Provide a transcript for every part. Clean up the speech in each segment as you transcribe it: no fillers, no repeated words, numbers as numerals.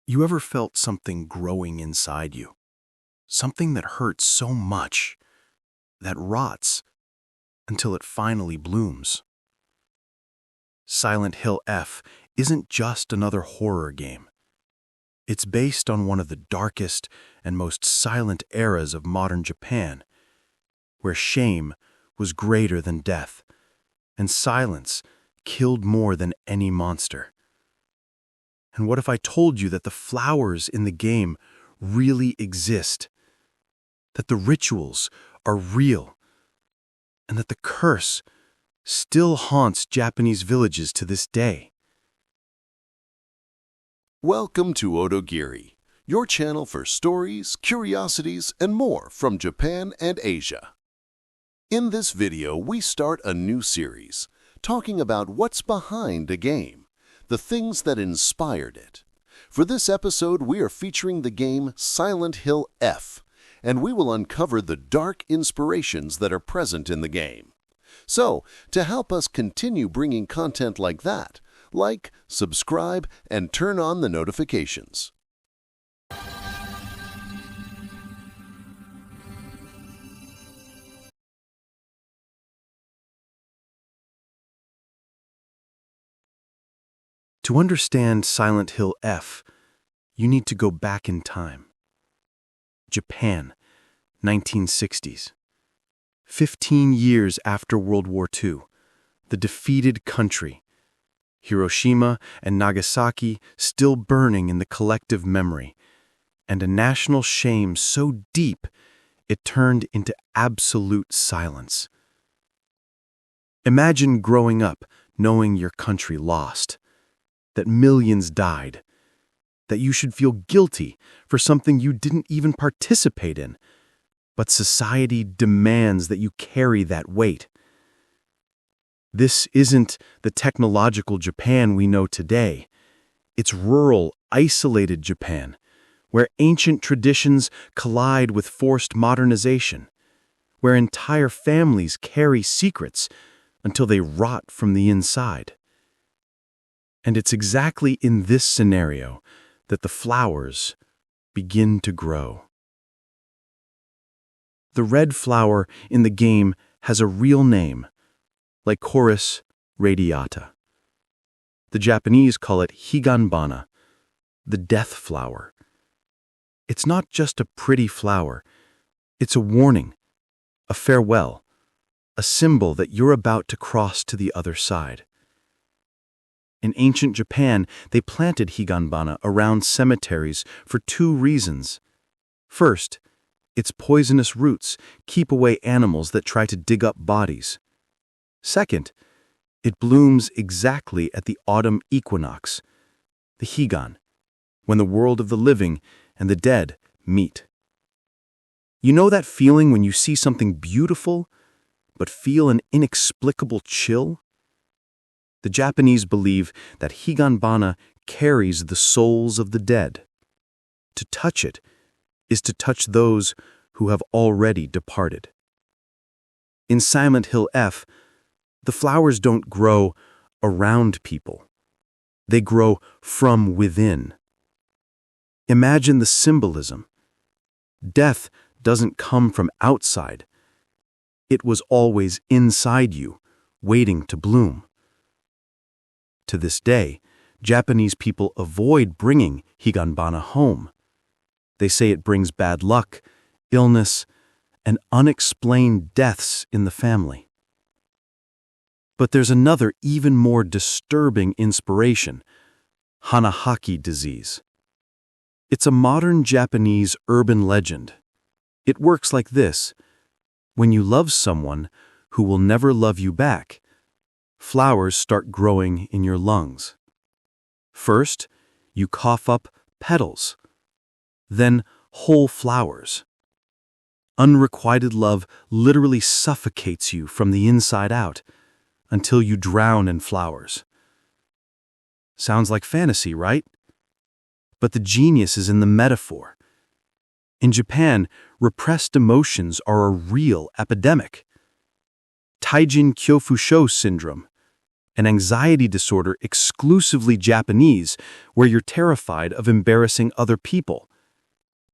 You ever felt something growing inside you? Something that hurts so much, that rots, until it finally blooms. Silent Hill F isn't just another horror game. It's based on one of the darkest and most silent eras of modern Japan, where shame was greater than death, and silence killed more than any monster. And what if I told you that the flowers in the game really exist, that the rituals are real, and that the curse still haunts Japanese villages to this day? Welcome to Odogiri, your channel for stories, curiosities, and more from Japan and Asia. In this video, we start a new series, talking about what's behind a game, the things that inspired it. For this episode, we are featuring the game Silent Hill F, and we will uncover the dark inspirations that are present in the game. So, to help us continue bringing content like that, like, subscribe, and turn on the notifications. To understand Silent Hill F, you need to go back in time. Japan, 1960s. 15 years after World War II, the defeated country, Hiroshima and Nagasaki still burning in the collective memory, and a national shame so deep it turned into absolute silence. Imagine growing up knowing your country lost, that millions died, that you should feel guilty for something you didn't even participate in, but society demands that you carry that weight. This isn't the technological Japan we know today. It's rural, isolated Japan, where ancient traditions collide with forced modernization, where entire families carry secrets until they rot from the inside. And it's exactly in this scenario that the flowers begin to grow. The red flower in the game has a real name, Lycoris radiata. The Japanese call it Higanbana, the death flower. It's not just a pretty flower, it's a warning, a farewell, a symbol that you're about to cross to the other side. In ancient Japan, they planted Higanbana around cemeteries for two reasons. First, its poisonous roots keep away animals that try to dig up bodies. Second, it blooms exactly at the autumn equinox, the Higan, when the world of the living and the dead meet. You know that feeling when you see something beautiful, but feel an inexplicable chill? The Japanese believe that Higanbana carries the souls of the dead. To touch it is to touch those who have already departed. In Silent Hill F, the flowers don't grow around people. They grow from within. Imagine the symbolism. Death doesn't come from outside. It was always inside you, waiting to bloom. To this day, Japanese people avoid bringing Higanbana home. They say it brings bad luck, illness, and unexplained deaths in the family. But there's another even more disturbing inspiration, Hanahaki Disease. It's a modern Japanese urban legend. It works like this. When you love someone who will never love you back, flowers start growing in your lungs. First, you cough up petals, then whole flowers. Unrequited love literally suffocates you from the inside out until you drown in flowers. Sounds like fantasy, right? But the genius is in the metaphor. In Japan, repressed emotions are a real epidemic. Taijin Kyofusho syndrome, an anxiety disorder exclusively Japanese where you're terrified of embarrassing other people.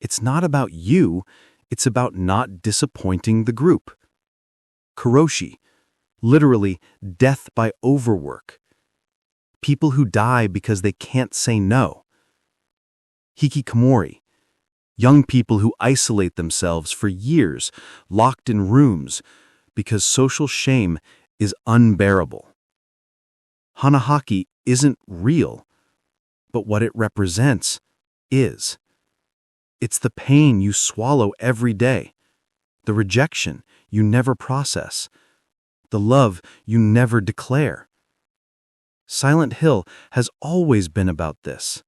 It's not about you, it's about not disappointing the group. Karoshi, literally death by overwork. People who die because they can't say no. Hikkikomori, young people who isolate themselves for years, locked in rooms, because social shame is unbearable. Hanahaki isn't real, but what it represents is. It's the pain you swallow every day, the rejection you never process, the love you never declare. Silent Hill has always been about this,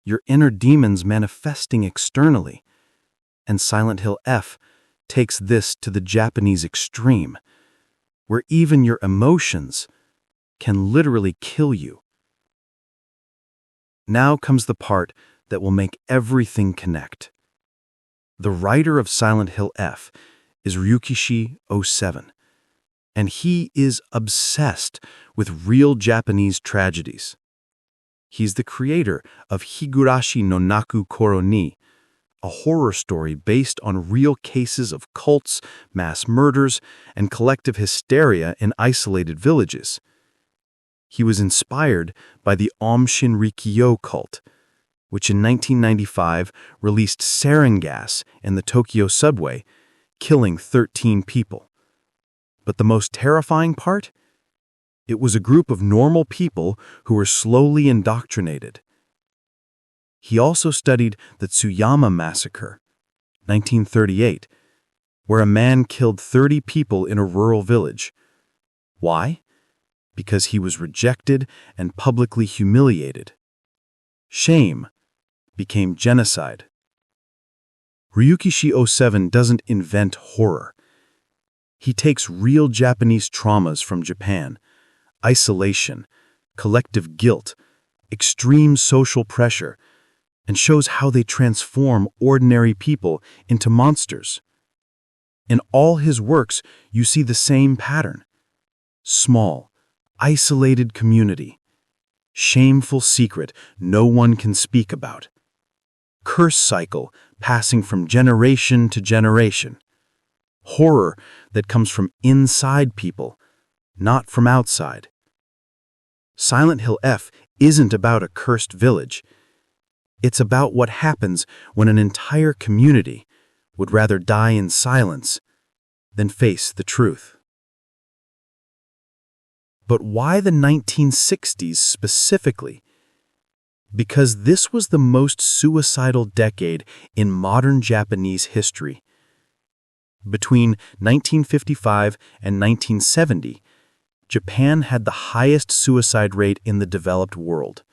your inner demons manifesting externally, and Silent Hill F takes this to the Japanese extreme, where even your emotions can literally kill you. Now comes the part that will make everything connect. The writer of Silent Hill F is Ryukishi 07, and he is obsessed with real Japanese tragedies. He's the creator of Higurashi no Naku Koro ni, a horror story based on real cases of cults, mass murders, and collective hysteria in isolated villages. He was inspired by the Shinrikyo cult, which in 1995 released sarin gas in the Tokyo subway, killing 13 people. But the most terrifying part? It was a group of normal people who were slowly indoctrinated. He also studied the Tsuyama Massacre, 1938, where a man killed 30 people in a rural village. Why? Because he was rejected and publicly humiliated. Shame became genocide. Ryukishi 07 doesn't invent horror. He takes real Japanese traumas from Japan, isolation, collective guilt, extreme social pressure, and shows how they transform ordinary people into monsters. In all his works, you see the same pattern. Small, isolated community. Shameful secret no one can speak about. Curse cycle passing from generation to generation. Horror that comes from inside people, not from outside. Silent Hill F isn't about a cursed village. It's about what happens when an entire community would rather die in silence than face the truth. But why the 1960s specifically? Because this was the most suicidal decade in modern Japanese history. Between 1955 and 1970, Japan had the highest suicide rate in the developed world.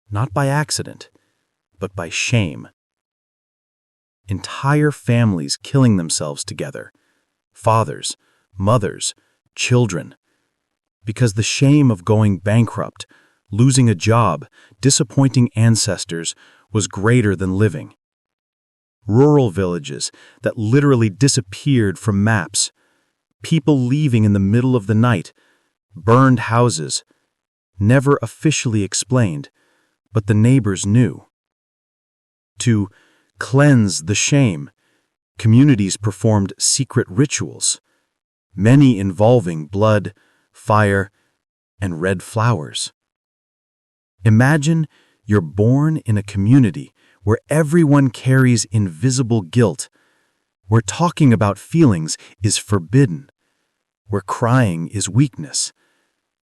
Not by accident, but by shame. Entire families killing themselves together. Fathers, mothers, children. Because the shame of going bankrupt, losing a job, disappointing ancestors was greater than living. Rural villages that literally disappeared from maps. People leaving in the middle of the night. Burned houses. Never officially explained, but the neighbors knew. To cleanse the shame, communities performed secret rituals, many involving blood, fire, and red flowers. Imagine you're born in a community where everyone carries invisible guilt, where talking about feelings is forbidden, where crying is weakness,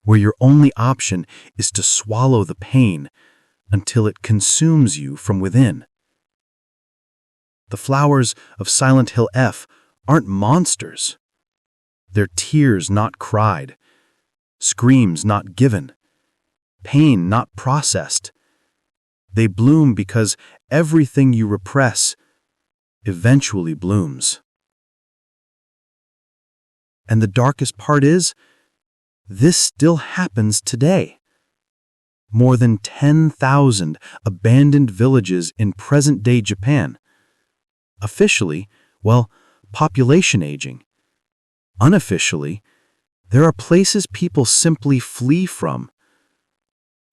where your only option is to swallow the pain until it consumes you from within. The flowers of Silent Hill F aren't monsters. They're tears not cried, screams not given, pain not processed. They bloom because everything you repress eventually blooms. And the darkest part is, this still happens today. More than 10,000 abandoned villages in present-day Japan. Officially, well, population aging. Unofficially, There are places people simply flee from.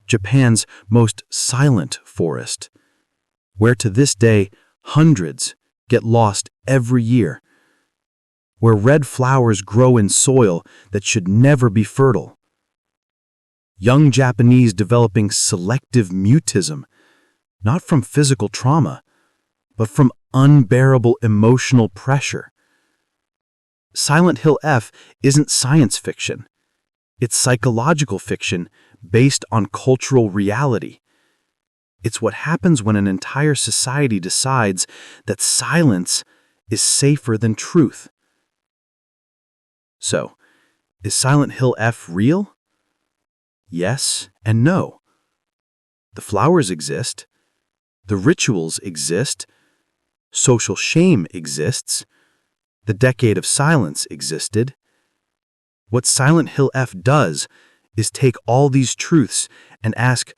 Japan's most silent forest, where to this day hundreds get lost every year, where red flowers grow in soil that should never be fertile. Young Japanese developing selective mutism, not from physical trauma, but from unbearable emotional pressure. Silent Hill F isn't science fiction. It's psychological fiction based on cultural reality. It's what happens when an entire society decides that silence is safer than truth. So, is Silent Hill F real? Yes and no. The flowers exist. The rituals exist. Social shame exists. The decade of silence existed. What Silent Hill F does is take all these truths and ask,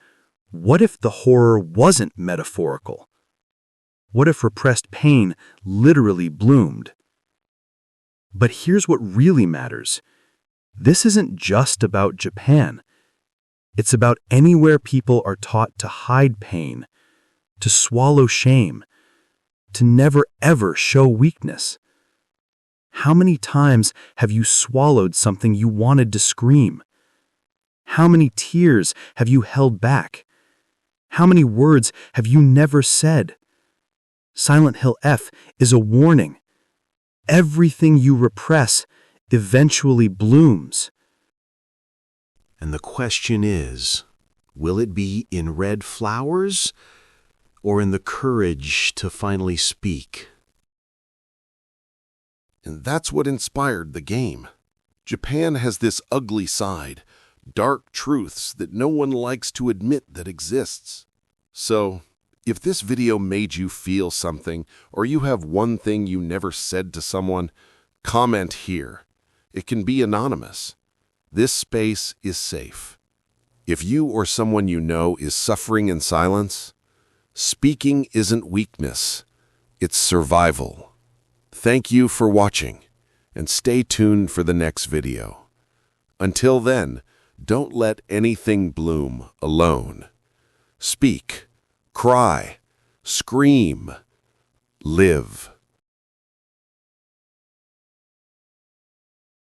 what if the horror wasn't metaphorical? What if repressed pain literally bloomed? But here's what really matters. This isn't just about Japan. It's about anywhere people are taught to hide pain, to swallow shame, to never ever show weakness. How many times have you swallowed something you wanted to scream? How many tears have you held back? How many words have you never said? Silent Hill F is a warning. Everything you repress eventually blooms. And the question is, will it be in red flowers or in the courage to finally speak? And that's what inspired the game. Japan has this ugly side, dark truths that no one likes to admit that exists. So, if this video made you feel something, or you have one thing you never said to someone, comment here. It can be anonymous. This space is safe. If you or someone you know is suffering in silence, speaking isn't weakness, it's survival. Thank you for watching, and stay tuned for the next video. Until then, don't let anything bloom alone. Speak, cry, scream, live.